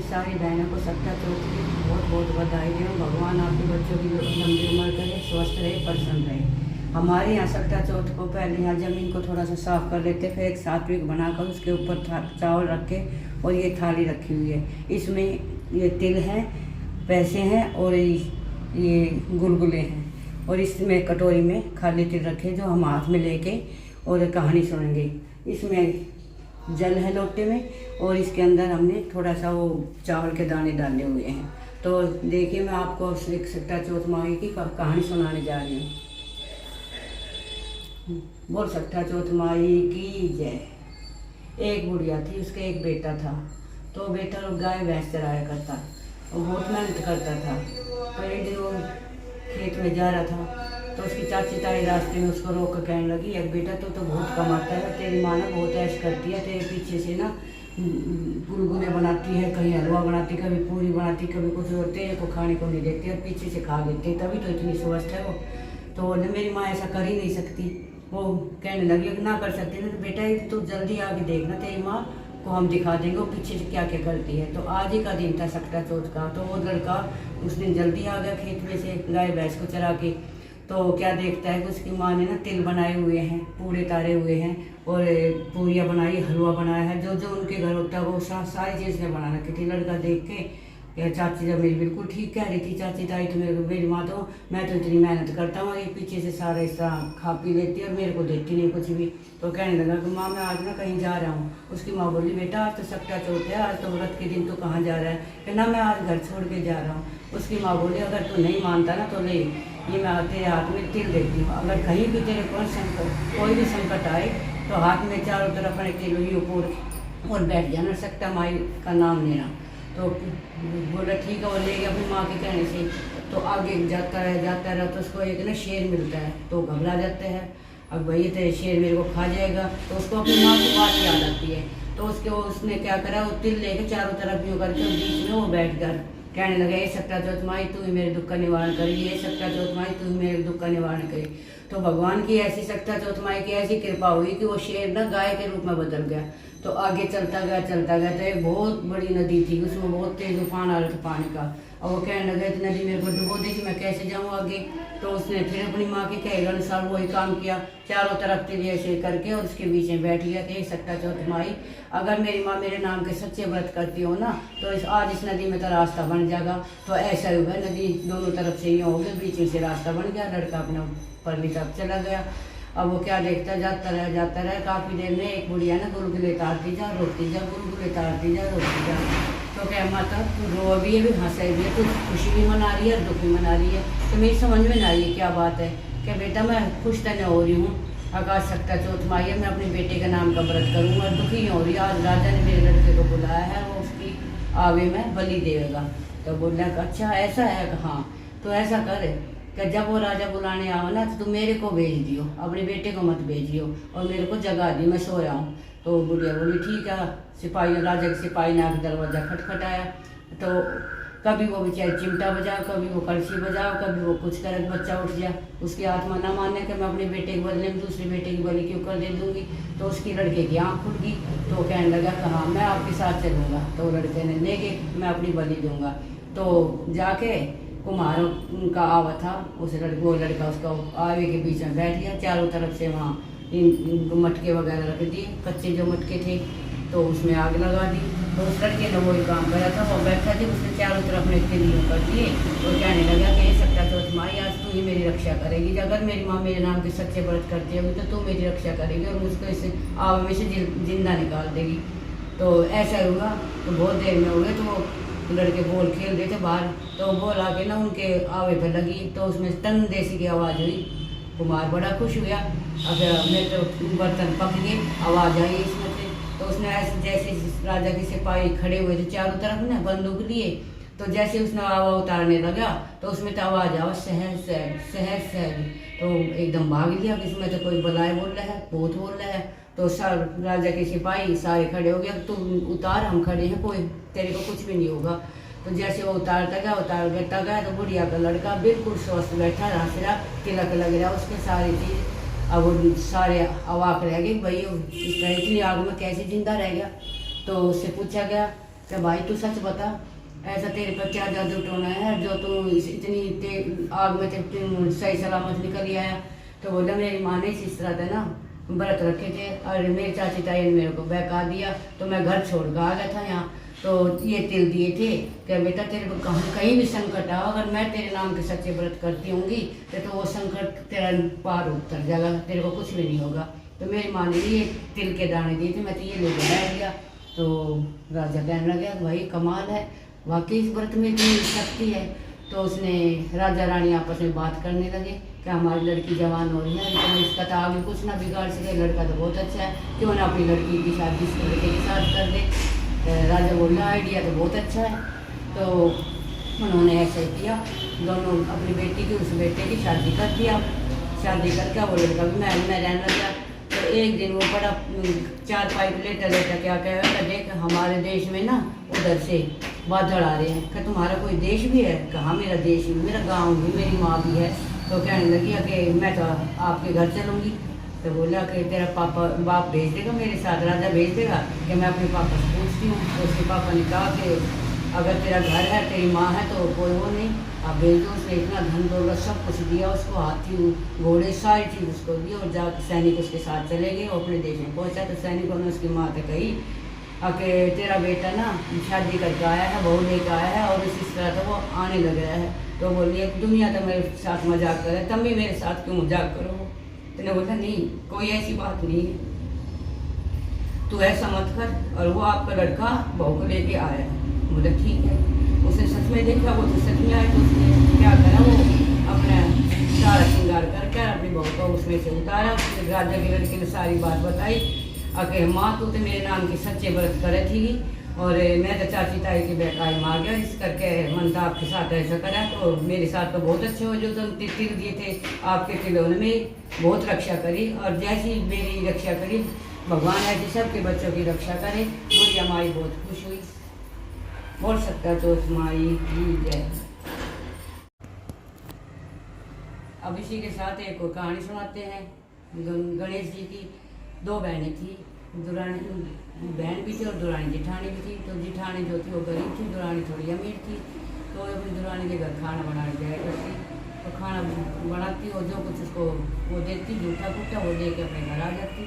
सारी बहनों को सप्ताह चौथ की बहुत बहुत बधाई दें। भगवान आपके बच्चों की लंबी उम्र करे, स्वस्थ रहे, प्रसन्न रहे। हमारे यहाँ सप्ताह चौथ को पहले यहाँ ज़मीन को थोड़ा सा साफ़ कर लेते, फिर एक सात्विक बनाकर उसके ऊपर चावल रख के और ये थाली रखी हुई है। इसमें ये तिल हैं, पैसे हैं और ये गुलगुले हैं और इसमें कटोरी में खाली तिल रखे जो हम हाथ में लेके और कहानी सुनेंगे। इसमें जल है लोटे में और इसके अंदर हमने थोड़ा सा वो चावल के दाने डाले हुए हैं। तो देखिए मैं आपको एक सप्ताह चौथ माई की कहानी सुनाने जा रही हूँ। बोल सप्ताह चौथ माई की जय। एक बुढ़िया थी, उसका एक बेटा था। तो बेटा गाय भैंस चराया करता और बहुत मेहनत करता था। तो एक दिन वो खेत में जा रहा था तो उसकी चाची ताई रास्ते में उसको रोक कर कहने लगी, एक बेटा तो बहुत कमाता है, तेरी माँ ना बहुत ऐश करती है, तेरे पीछे से ना गुलगुले बनाती है, कहीं हलवा बनाती, कभी पूरी बनाती, कभी कुछ और, तेरे को खाने को नहीं देती और पीछे से खा लेती है, तभी तो इतनी स्वस्थ है वो। तो बोले मेरी माँ ऐसा कर ही नहीं सकती। वो कहने लगी ना कर सकती ना, तो बेटा तू जल्दी आके देखना, तेरी माँ को हम दिखा देंगे वो पीछे से क्या क्या करती है। तो आज ही का दिन था सप्ताह चौथ का। तो वो लड़का उस दिन जल्दी आ गया खेत में से गाय भैंस को चरा के। तो क्या देखता है कि उसकी माँ ने ना तिल बनाए हुए हैं, पूड़े तारे हुए हैं और पूरियाँ बनाई, हलवा बनाया है, जो जो उनके घर होता है वो सारी चीज़ें बना रखी थी। लड़का देख के चाची जब मेरी बिल्कुल ठीक कह रही थी, चाची ताई तो मेरी माँ तो मैं तो इतनी मेहनत करता हूँ, ये पीछे से सारा इस तरह खा पी लेती है और मेरे को देती नहीं कुछ भी। तो कहने लगा कि माँ मैं आज ना कहीं जा रहा हूँ। उसकी माँ बोली बेटा आज तो सप्ताह चौथ है, आज तो व्रत के दिन तो कहाँ जा रहा है? कि ना मैं आज घर छोड़ के जा रहा हूँ। उसकी माँ बोली अगर तू नहीं मानता ना तो ले, ये मैं तेरे हाथ में तिल देती हूँ, अगर कहीं भी तेरे कोई भी संकट आए तो हाथ में चारों तरफ अपने तिल ही ऊपर और बैठ जाना, सप्ताह माई का नाम लेना। तो बोला ठीक है, वो ले गया अपनी माँ के कहने से। तो आगे जाता रहा तो उसको एक ना शेर मिलता है, तो घबरा जाता है, अब वही तो शेर मेरे को खा जाएगा। तो उसको अपनी माँ की बात याद आती है। तो उसने क्या करा, वो तिल लेके चारों तरफ यूँ करके बीच में वो बैठ कर कहने लगा, ये सप्ताह चौथ माई तू ही मेरे दुख का निवारण करी, ये सप्ताह चौथ माई तू ही मेरे दुख का निवारण करी। तो भगवान की ऐसी सप्ताह चौथ माई की ऐसी कृपा हुई कि वो शेर ना गाय के रूप में बदल गया। तो आगे चलता गया तो एक बहुत बड़ी नदी थी, उसमें बहुत तेज तूफान आ रहा था पानी का। और वो कहने लगा कि नदी मेरे को डुबो देगी, मैं कैसे जाऊँ आगे? तो उसने फिर अपनी माँ के कहे अनुसार वही काम किया, चारों तरफ तिल ऐसे करके और उसके बीच में बैठ गया कि सप्ताह चौथ माई अगर मेरी माँ मेरे नाम के सच्चे व्रत करती हो ना तो आज इस नदी में तो रास्ता बन जाएगा। तो ऐसा हुआ, नदी दोनों तरफ से ही हो गया, बीच में से रास्ता बन गया। लड़का अपना परली तरफ चला गया। अब वो क्या देखता, जाता रहा। काफ़ी देर में एक बुढ़िया ना गुलगुले तारती जा, रोती जा, गुलगुले तारती जा, रोती जा। तो क्या माता तू रो भी है, भी हंस भी है, तू खुशी भी मना रही है और दुख भी मना रही है। तो मेरी समझ में ना आई है क्या बात है। क्या बेटा मैं खुश तो नहीं हो रही हूँ, आकाश सप्ताह चौथ माई है, मैं अपने बेटे के नाम का व्रत करूँगा और दुखी नहीं हो रही। आज राजा ने मेरे लड़के को बुलाया है, वो उसकी आगे में बलि देगा। तो बोला अच्छा ऐसा है? हाँ। तो ऐसा कर कि जब वो राजा बुलाने आओ ना तो तुम मेरे को भेज दियो, अपने बेटे को मत भेजियो और मेरे को जगा दियो, मैं सोया हूँ। तो बुढ़िया बोली ठीक है। सिपाही राजा के सिपाही ने आके दरवाज़ा खटखटाया। तो कभी वो बेचारी चिमटा बजाओ, कभी वो कलसी बजाओ, कभी वो कुछ करे, बच्चा उठ जाए। उसकी आत्मा ना मानने कि मैं अपने बेटे के बदले में दूसरे बेटे की बलि क्यों कर दे दूँगी। तो उसकी लड़के की आँख खुल गई। तो कहने लगा कि हाँ मैं आपके साथ चलूँगा। तो लड़के ने ले गए, मैं अपनी बलि दूँगा। तो जाके कुम्हार का आवा था, वो लड़का उसका आवे के बीच में बैठ गया। चारों तरफ से वहाँ इन मटके वगैरह रख दिए, कच्चे जो मटके थे, तो उसमें आग लगा दी। तो उस लड़के ने वही काम करा था, वो बैठा थी, उसने चारों तरफ में तिलियों कर दिए और कहने लगा कि सप्ताह चौथ माई आज तू ही मेरी रक्षा करेगी, अगर मेरी माँ मेरे नाम के सच्चे व्रत करती होगी तो तू मेरी रक्षा करेगी और मुझको इस आग में से जिंदा निकाल देगी। तो ऐसा हुआ। तो बहुत देर में हो गए तो लड़के बॉल खेल रहे थे बाहर। तो बॉल आके ना उनके आवे पे लगी, तो उसमें टन देसी की आवाज़ हुई। कुमार बड़ा खुश हुआ, अब मेरे तो बर्तन पक गए, आवाज़ आई इसमें से। तो उसने ऐसे जैसे राजा के सिपाही खड़े हुए थे चारों तरफ ना बंदूक लिए, तो जैसे उसने आवा उतारने लगा तो उसमें तो आवाज़ आवा शहर शहर शहर शहर। तो एकदम भाग लिया कि इसमें तो कोई बलाए बोल रहा है, भूत बोल रहा है। तो सब राजा के सिपाही सारे खड़े हो गए, तुम उतार, हम खड़े हैं, कोई तेरे को कुछ भी नहीं होगा। तो जैसे वो उतारता गया तो बुढ़िया का लड़का बिल्कुल स्वस्थ बैठा रहा, सिरा तिलक लग रहा उसके सारी चीज़। अब वो सारे अवाक रह गए, भाई इतनी आग में कैसे जिंदा रह गया। तो उससे पूछा गया कि भाई तू सच बता, ऐसा तेरे पर क्या जादू टोना है जो तू इतनी आग में तू सही सलामत निकल आया। तो बोला मेरी माँ ने इस तरह था ना व्रत रखे थे और मेरी चाची ताई ने मेरे को बहका दिया, तो मैं घर छोड़ कर आ गया था यहाँ। तो ये तिल दिए थे कि बेटा तेरे को कहीं भी संकट आओ, अगर मैं तेरे नाम के सच्चे व्रत करती होंगी तो वो संकट तेरा पार उतर जाएगा, तेरे को कुछ भी नहीं होगा। तो मेरी माँ ने ये तिल के दाने दिए थे, मैं तो ये लेके बैठ गया। तो राजा कहने लगा भाई कमाल है, वाकई इस व्रत में इतनी शक्ति है। तो उसने राजा रानी आपस में बात करने लगे कि हमारी लड़की जवान हो रही है, लेकिन इसका तो आगे कुछ ना बिगाड़ सके, लड़का तो बहुत अच्छा है, क्यों ना अपनी लड़की की शादी इस लड़के के साथ कर दे। राजा बोला आइडिया तो बहुत अच्छा है। तो उन्होंने ऐसे किया, दोनों अपनी बेटी की उस बेटे की शादी कर दिया। शादी करके वो लड़का भी महल में रहने लगा। तो एक दिन वो बड़ा 4 पाइप लेटा लेटा क्या कहेगा, देख हमारे देश में ना उधर से बादल आ रहे हैं, क्या तुम्हारा कोई देश भी है? कहाँ मेरा देश भी, मेरा गाँव भी, मेरी माँ भी है। तो कहने लगी कि मैं तो आपके घर चलूँगी। तो बोला कि तेरा बाप भेज देगा मेरे साथ, राजा भेज देगा कि मैं अपने पापा से पूछती हूँ। तो उसके पापा ने कहा कि अगर तेरा घर है, तेरी माँ है तो कोई वो नहीं, आप भेज दो। उसने इतना धन दौलत सब कुछ दिया उसको, हाथी घोड़े सारी चीज़ उसको दी, और जाकर सैनिक उसके साथ चले गए। वो अपने देश में पहुँचा तो सैनिकों ने उसकी माँ से कही कि तेरा बेटा ना शादी करके आया है, बहू लेकर आया है और इसी तरह तो वो आने लग रहा है। तो बोलिए दुनिया तो मेरे साथ मजाक करे, तुम भी मेरे साथ क्यों मजाक करो? तो बोला नहीं, कोई ऐसी बात नहीं है, तू ऐसा मत कर, और वो आपका लड़का बहू को लेके आया है। बोला ठीक है। उसने सच में देखा, वो तो सच में आया। तो उसने क्या करा, वो अपना सारा श्रृंगार करके अपनी बहू को उसमें से उतारा। उसने राजा की लड़की ने सारी बात बताई, अगर माँ तू तो मेरे नाम की सच्चे व्रत करे थी और मैं तो चाची ताई की बेटाई मार गया, इस करके मन तो आपके साथ ऐसा करा, तो मेरे साथ तो बहुत अच्छे हो जो तुम तिल दिए थे, आपके तिलों ने मेरी बहुत रक्षा करी, और जैसी मेरी रक्षा करी भगवान ऐसे सबके बच्चों की रक्षा करे। बुढ़िया माई बहुत खुश हुई। बोल सकता तो माई की जय। अब इसी के साथ एक और कहानी सुनाते हैं। गणेश जी की 2 बहनें थी, दुरानी बहन भी थी और दुरानी जिठानी भी थी। तो जिठानी जो थी वो गरीब थी, दुरानी थोड़ी अमीर थी। तो अपनी दुरानी के घर खाना बनाने जाया करती, तो खाना बनाती और जो कुछ उसको वो देती जूठा फूटा वो दे के अपने घर आ जाती।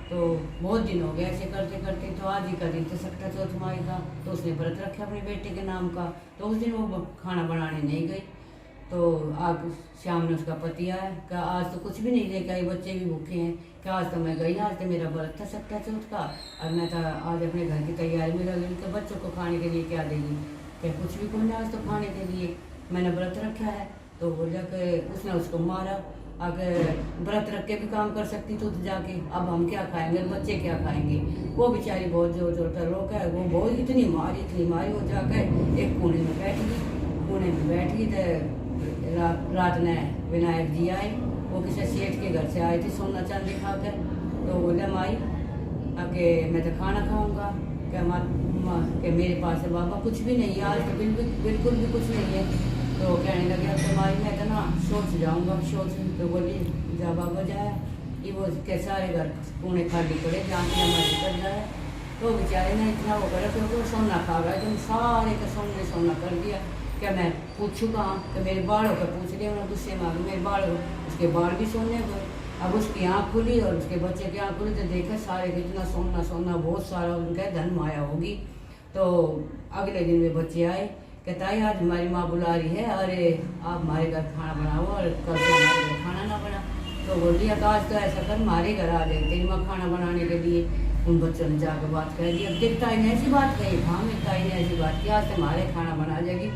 तो बहुत दिन हो गए ऐसे करते करते। तो आज ही का दिन था सकता चौथ माई का, तो उसने व्रत रखा अपने बेटे के नाम का। तो उस दिन वो खाना बनाने नहीं गई। तो आज शाम में उसका पति आया, क्या आज तो कुछ भी नहीं लेके आई, बच्चे भी भूखे हैं, क्या आज तो मैं गई, आज तो मेरा व्रत था सकता चौथ का, और मैं तो आज अपने घर की तैयारी में लगी हूँ। तो बच्चों को खाने के लिए क्या देगी? क्या कुछ भी कोई आज तो खाने के लिए मैंने व्रत रखा है। तो बोला कि उसने उसको मारा, अगर व्रत रख के भी काम कर सकती तो जाके, अब हम क्या खाएंगे, बच्चे क्या खाएंगे? वो बेचारी बहुत जोर जोर कर रोका है, वो बहुत इतनी मारी वो जाकर एक कोने में बैठ गई। कोने में बैठ गई तो रात ने विनायक जी आए, वो किसी सेठ के घर से आए थे सोना चांदी खाकर। तो बोले माई आके मैं तो खाना खाऊंगा, क्या कि मेरे पास है बाबा कुछ भी नहीं है, आज तो बिल्कुल भी कुछ नहीं है। तो कहने लगे अब तो माई मैं तो ना सोच जाऊंगा, सोच। तो बोली जा बाबा जाए, ये वो के सारे घर कोने खाली पड़े, जहाँ से हमारे कर जाए। तो बेचारे ने इतना वो करा क्योंकि वो सोना खा गया, तुम सारे का सोना कर दिया। क्या मैं पूछूँ कहाँ? तो मेरे बालों का पूछ लिया उन्होंने, गुस्से मारू मेरे बाल, उसके बाल भी सोने पर। अब उसकी आँख खुली और उसके बच्चे की आँख खुली तो देखा सारे कितना सोना सोना, बहुत सारा उनका धन माया होगी। तो अगले दिन वे बच्चे आए, कहता है आज हमारी माँ बुला रही है, अरे आप हमारे घर खाना बनाओ और कल से हमारे घर खाना ना बना। तो बोल दिया आज तो ऐसा कर हमारे घर आ जाए तेरी माँ खाना बनाने के लिए। उन बच्चों ने जाकर बात कर दी। अब देखता ने ऐसी बात कही, हाँ मेरे ताई ने ऐसी बात की, आज तो हमारे खाना बना जाएगी।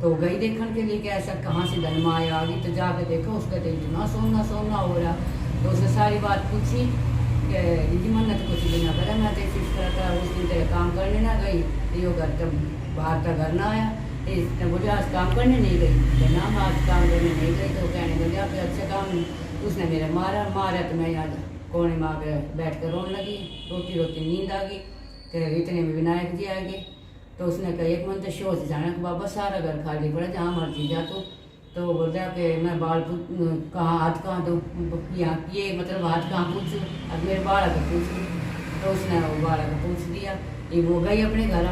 तो गई देखने के लिए कि ऐसा कहाँ से धन माया आ गई। तो जाकर देखो उसका तो इतना सोना सोना हो रहा। तो उसने सारी बात पूछी कि दीदी मन तो कुछ भी ना करा, मैं तो इस तरह का उस दिन तेरे काम करने ना गई, यो घर तब बाहर का घर ना आया। इसने बोले आज काम करने नहीं गई, ना मैं आज काम करने नहीं गई। तो कहने लगे आप अच्छा काम, उसने मेरा मारा तो मैं याद कोने में आकर बैठ कर रोने लगी। रोती रोती नींद आ गई कि इतने में विनायक जी आ गए। तो उसने कहा एक मन तो सोच जाना कि बाबा सारा घर खाली पड़ा, जहाँ मर्जी जा। तो बोल रहा कि मैं बाल कहाँ हाथ कहाँ दो, यहाँ ये मतलब हाथ कहाँ पूछूँ, अब मेरे बाड़ा का पूछ। तो उसने वो बाड़ा का पूछ दिया। ये वो गई अपने घर,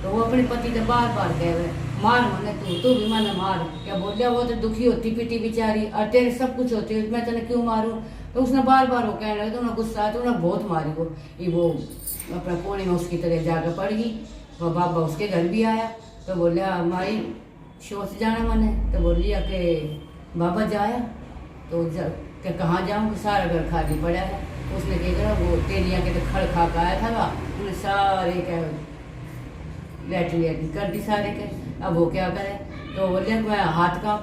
तो वो अपने पति से बार बार कह रहे मार मने तू भी मने मार। क्या बोल दिया, वो तो दुखी होती पीटी बेचारी, और तेरे सब कुछ होती है, मैं तेने क्यों मारूं। तो उसने बार बार वो कहने लगे, तो उन्हें गुस्सा आया, तो उन्हें बहुत मारी वो अपना कोने में उसकी तरह जाकर पड़ गई। वो बाबा उसके घर भी आया, तो बोलिया माई शोच जाना मैंने। तो बोल लिया कि बाबा जाया, तो क्या कहाँ जाऊँ, सारा घर खाली पड़ा है। उसने क्या करा, वो तेलिया के तो खड़ खा आया था वह, उन्हें सारे क्या लेट कर दी सारे के। अब वो क्या करे, तो बोले मैं हाथ का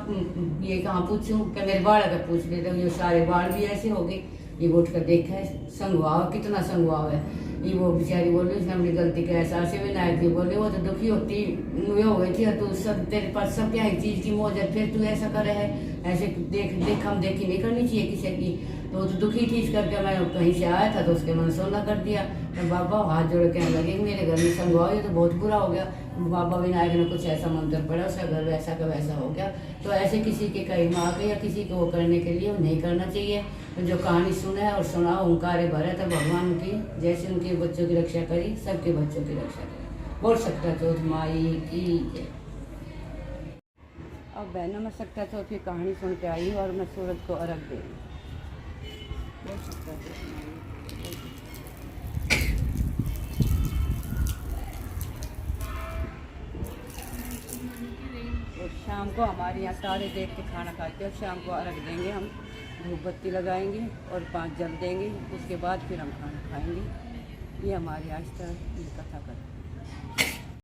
ये कहाँ पूछूं, क्या मेरे बाल का पूछ लेते, ये सारे बाल भी ऐसे हो गए। ये उठ कर देखा है, संगवाव कितना संगवाव है। ये वो बेचारी बोली उसने अपनी गलती का एहसास है विनायक जी बोले, वो तो दुखी होती हुए हो गई थी, और तू सब तेरे पास सब क्या एक चीज़ की मौज है, फिर तू ऐसा करे है, ऐसे देख हम देखी नहीं करनी चाहिए किसी की। तो दुखी थी, इस करके मैं कहीं से आया था तो उसके मन सोना कर दिया। तो बाबा हाथ जोड़ कहने लगे मेरे घर में संगवाव, ये तो बहुत बुरा हो गया। बाबा विनायक ने कुछ ऐसा मंत्र पड़ा, उसका घर वैसा का वैसा हो गया। तो ऐसे किसी के कहीं माँ के या किसी को वो करने के लिए नहीं करना चाहिए। तो जो कहानी सुना है और सुना ओंकार भरे, तो भगवान उनकी जैसे उनके बच्चों की रक्षा करी, सबके बच्चों की रक्षा करी। बोल सकता चौथ माई की जय। अब बहनों में सकता चौथ की कहानी सुन के आई और मैं सूरज को अर्घ दे रही। बोल सकता चौथ माई। और शाम को हमारे यहाँ सारे देख के खाना खाते हैं, और शाम को अर्घ देंगे हम, धूप बत्ती लगाएंगे और 5 जल देंगे, उसके बाद फिर हम खाना खाएंगे। ये हमारी आज तक कथा करते हैं।